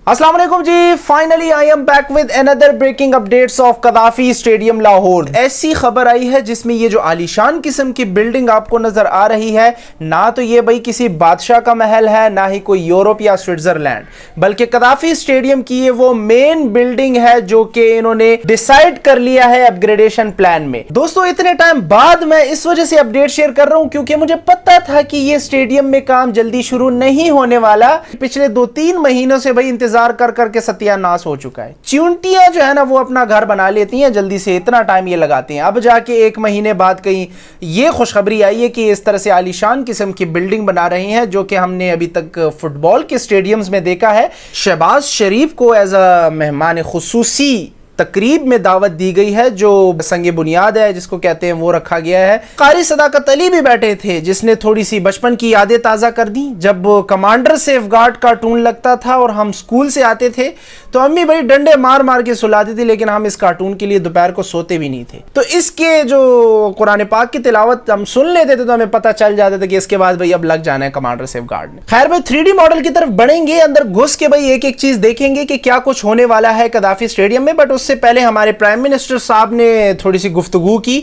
अस्सलाम वालेकुम जी, finally I am back with another breaking updates of Gaddafi stadium Lahore. ऐसी खबर आई है जिसमें ये जो आलीशान किस्म की बिल्डिंग आपको नजर आ रही है, ना तो ये भाई किसी बादशाह का महल है, ना ही कोई यूरोप या स्विट्जरलैंड, बल्कि कदाफी स्टेडियम की ये वो मेन बिल्डिंग है जो कि इन्होंने डिसाइड कर लिया है अपग्रेडेशन प्लान में। दोस्तों, इतने टाइम बाद मैं इस वजह से अपडेट शेयर कर रहा हूं क्योंकि मुझे पता था कि ये स्टेडियम में काम जल्दी शुरू नहीं होने वाला। पिछले 2-3 महीनों से भाई इंतजार कर करके सत्यानाश हो चुका है। चींटियां जो है ना वो अपना घर बना लेती हैं जल्दी से, इतना टाइम ये लगाती हैं। अब जाके 1 महीने बाद कहीं ये खुशखबरी आई है कि इस तरह से आलीशान किस्म की बिल्डिंग बना रही हैं जो कि हमने अभी तक फुटबॉल के स्टेडियम्स में देखा है। शहबाज शरीफ को एज अ मेहमान खुसूसी तकरीब में दावत दी गई है, जो संगे बुनियाद है जिसको कहते हैं, वो रखा गया है। कारी सदाकत अली भी बैठे थे जिसने थोड़ी सी बचपन की यादें ताज़ा कर दी। जब कमांडर सेफगार्ड कार्टून लगता था और हम स्कूल से आते थे तो अम्मी भाई डंडे मार मार के सुलाती थी, लेकिन हम इस कार्टून के लिए दोपहर को सोते भी नहीं थे। तो इसके जो कुरान पाक की तिलावत हम सुन लेते थे तो हमें पता चल जाता था कि इसके बाद भाई अब लग जाना है कमांडर सेफगार्ड ने। खैर भाई 3D मॉडल की तरफ बढ़ेंगे, अंदर घुस के भाई एक एक चीज देखेंगे कि क्या कुछ होने वाला है कदाफी स्टेडियम में। बट उससे पहले हमारे प्राइम मिनिस्टर साहब ने थोड़ी सी गुफ्तगू की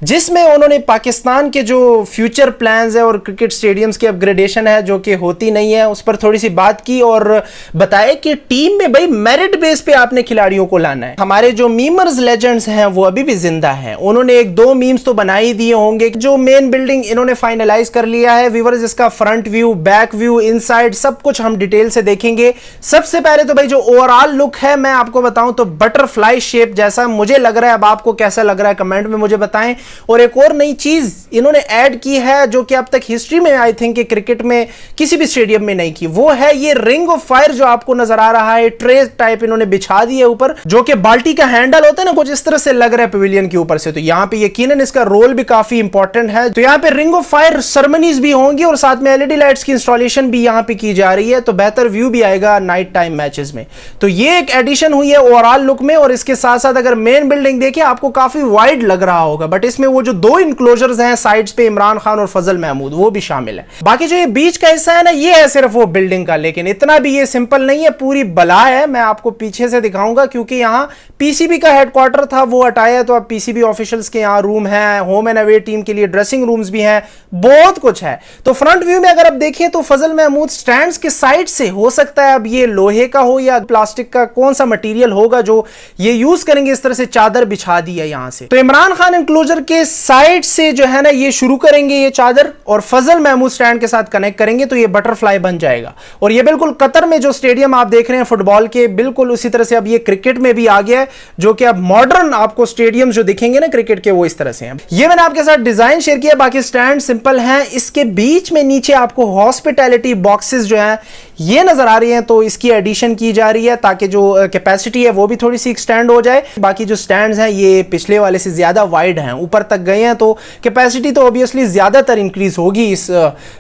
जिसमें उन्होंने पाकिस्तान के जो फ्यूचर प्लान्स है और क्रिकेट स्टेडियम्स की अपग्रेडेशन है जो कि होती नहीं है, उस पर थोड़ी सी बात की और बताया कि टीम में भाई मेरिट बेस पे आपने खिलाड़ियों को लाना है। हमारे जो मीमर्स लेजेंड्स हैं वो अभी भी जिंदा हैं। उन्होंने 1-2 मीम्स तो बना ही दिए होंगे। जो मेन बिल्डिंग इन्होंने फाइनलाइज कर लिया है व्यूअर्स, इसका front view, back view, inside सब कुछ हम डिटेल से देखेंगे। सबसे पहले तो भाई जो ओवरऑल लुक है मैं आपको बताऊं तो बटरफ्लाई शेप जैसा मुझे लग रहा है। अब आपको कैसा लग रहा है कमेंट में मुझे बताएं। और एक और नई चीज इन्होंने ऐड की है जो कि अब तक हिस्ट्री में आई थिंक क्रिकेट में किसी भी स्टेडियम में नहीं की, वो है ये रिंग ऑफ फायर जो आपको नजर आ रहा है। ट्रे टाइप इन्होंने बिछा दी है ऊपर, जो कि बाल्टी का हैंडल होता है ना, कुछ इस तरह से लग रहा है पवेलियन के ऊपर से। तो यहां पे यकीनन इसका रोल भी काफी इंपॉर्टेंट है। तो यहां पे रिंग ऑफ फायर सेरेमनीज भी होंगी और साथ में एलईडी लाइट्स की इंस्टॉलेशन भी यहां पे की जा रही है, तो बेहतर व्यू भी आएगा नाइट टाइम मैचेस में। तो ये एक एडिशन हुई है ओवरऑल लुक में। और इसके साथ साथ अगर मेन बिल्डिंग देखिए आपको काफी वाइड लग रहा होगा, बट इसमें वो जो 2 इंक्लोजर्स हैं साइड्स पे, इमरान खान और फजल महमूद, वो भी शामिल है। बाकी जो ये बीच का हिस्सा है ना, ये है सिर्फ वो बिल्डिंग का, लेकिन इतना भी ये सिंपल नहीं है, पूरी बला है। मैं आपको पीछे से दिखाऊंगा क्योंकि यहाँ पीसीबी का हेडक्वार्टर था, वो हटाया, तो अब पीसीबी ऑफिशियल्स के यहाँ रूम है, होम एंड अवे टीम के लिए ड्रेसिंग रूम्स भी हैं, बहुत कुछ है। तो फ्रंट व्यू में अगर आप देखिए तो फजल महमूद स्टैंड्स के साइड से, हो सकता है अब ये लोहे का हो या प्लास्टिक का, कौन सा मटेरियल होगा जो ये यूज करेंगे, इस तरह से चादर बिछा दी है यहां से। तो इमरान खान इंक्लोजर के साइड से जो है ना ये शुरू करेंगे ये चादर, और फजल महमूद स्टैंड के साथ कनेक्ट करेंगे तो ये बटरफ्लाई बन जाएगा। और ये बिल्कुल कतर में जो स्टेडियम आप देख रहे हैं फुटबॉल के, बिल्कुल उसी तरह से अब ये क्रिकेट में भी आ गया है, जो कि अब मॉडर्न आपको स्टेडियम जो दिखेंगे ना क्रिकेट के, वो इस तरह से हैं। ये मैंने आपके साथ डिजाइन शेयर किया, बाकी स्टैंड सिंपल हैं। इसके बीच में नीचे आपको हॉस्पिटैलिटी बॉक्सेस जो है ये नजर आ रही हैं, तो इसकी एडिशन की जा रही है ताकि जो कैपेसिटी है वो भी थोड़ी सी एक्सटेंड हो जाए। बाकी जो स्टैंड्स हैं ये पिछले वाले से ज्यादा वाइड हैं, ऊपर तक गए हैं, तो कैपेसिटी तो ऑब्वियसली ज्यादातर इंक्रीज होगी इस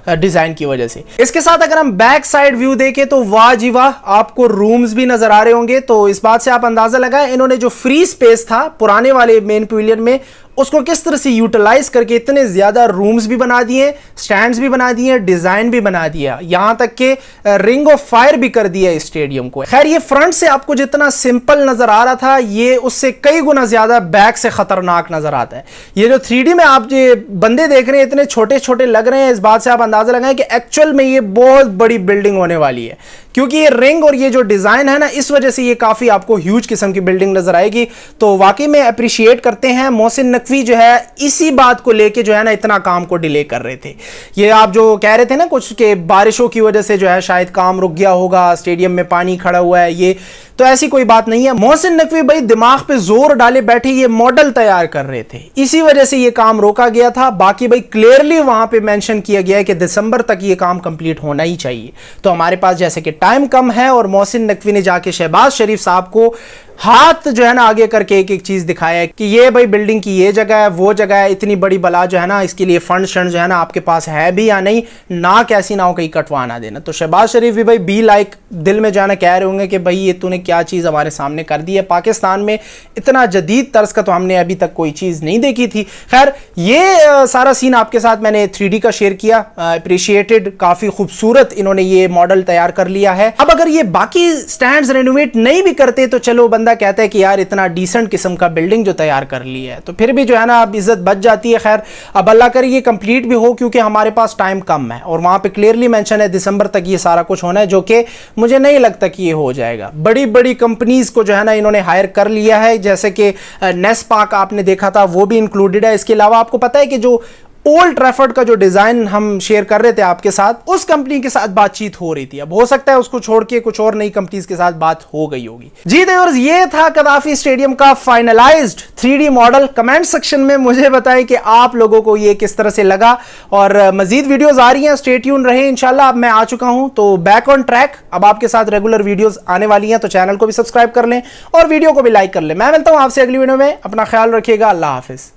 डिजाइन की वजह से। इसके साथ अगर हम बैक साइड व्यू देखें तो वाह जी वाह, आपको रूम्स भी नजर आ रहे होंगे। तो इस बात से आप अंदाजा लगाएं इन्होंने जो फ्री स्पेस था पुराने वाले मेन पवेलियन में, उसको किस तरह से यूटिलाइज करके इतने ज्यादा रूम्स भी बना दिए, स्टैंड्स भी बना दिए, डिजाइन भी बना दिया, यहां तक के रिंग ऑफ फायर भी कर दिया स्टेडियम को। खैर ये फ्रंट से आपको जितना सिंपल नजर आ रहा था, ये उससे कई गुना ज्यादा बैक से खतरनाक नजर आता है। ये जो 3D में आप ये बंदे देख रहे हैं इतने छोटे छोटे लग रहे हैं, इस बात से आप अंदाजा लगाएं कि एक्चुअल में ये बहुत बड़ी बिल्डिंग होने वाली है, क्योंकि ये रिंग और ये जो डिजाइन है ना, इस वजह से ये काफी आपको ह्यूज किस्म की बिल्डिंग नजर आएगी। तो वाकई में अप्रिशिएट करते हैं मोहसिन नकवी जो है इसी बात को लेके जो है ना इतना काम को डिले कर रहे थे। ये आप जो कह रहे थे ना कुछ के बारिशों की वजह से जो है शायद काम रुक गया होगा, स्टेडियम में पानी खड़ा हुआ है, ये तो ऐसी कोई बात नहीं है। मोहसिन नकवी भाई दिमाग पे जोर डाले बैठे ये मॉडल तैयार कर रहे थे, इसी वजह से ये काम रोका गया था। बाकी भाई क्लियरली वहां पे मेंशन किया गया है कि दिसंबर तक ये काम कंप्लीट होना ही चाहिए। तो हमारे पास जैसे कि टाइम कम है और मोहसिन नकवी ने जाके शहबाज शरीफ साहब को हाथ जो है ना आगे करके एक एक चीज दिखाया है कि ये भाई बिल्डिंग की ये जगह है, वो जगह है, इतनी बड़ी बला जो है ना इसके लिए फंड शंड जो है ना आपके पास है भी या नहीं, ना कैसी ना हो कहीं कटवा ना देना। तो शहबाज शरीफ भी भाई बी लाइक दिल में जो है ना कह रहे होंगे कि भाई ये तूने क्या चीज हमारे सामने कर दी है, पाकिस्तान में इतना जदीद तर्ज का तो हमने अभी तक कोई चीज नहीं देखी थी। खैर ये सारा सीन आपके साथ मैंने 3D का शेयर किया, अप्रिशिएटेड, काफी खूबसूरत इन्होंने ये मॉडल तैयार कर लिया है। अब अगर ये बाकी स्टैंड्स रेनोवेट नहीं भी करते तो चलो बंदा कहता है कि यार इतना डिसेंट किस्म का बिल्डिंग जो तैयार कर ली है, तो फिर भी जो है ना अब इज्जत बच जाती है। खैर अब अल्लाह करे ये कंप्लीट भी हो, क्योंकि हमारे पास टाइम कम है और वहां पे क्लियरली मेंशन है दिसंबर तक ये सारा कुछ होना है, जो कि मुझे नहीं लगता कि ये हो जाएगा। बड़ी बड़ी कंपनीज को जो है ना इन्होंने हायर कर लिया है, जैसे कि नेस्पाक आपने देखा था वो भी इंक्लूडेड है। इसके अलावा आपको पता है कि जो ओल्ड ट्रैफर्ड का जो डिजाइन हम शेयर कर रहे थे आपके साथ, उस कंपनी के साथ बातचीत हो रही थी। अब हो सकता है उसको छोड़ के कुछ और नई कंपनीज के साथ बात हो गई होगी। जी व्यूअर्स, ये था कदाफी स्टेडियम का finalised 3D model. Comment section में मुझे बताएं कि आप लोगों को ये किस तरह से लगा, और मजीद वीडियोस आ रही हैं, स्टे ट्यून रहें। इंशाल्लाह अब मैं आ चुका हूं तो बैक ऑन ट्रैक, अब आपके साथ रेगुलर वीडियोस आने वाली हैं, तो चैनल को भी सब्सक्राइब कर लें और वीडियो को भी लाइक कर लें। मैं मिलता हूं आपसे अगली वीडियो में, अपना ख्याल रखिएगा, अल्लाह हाफिज।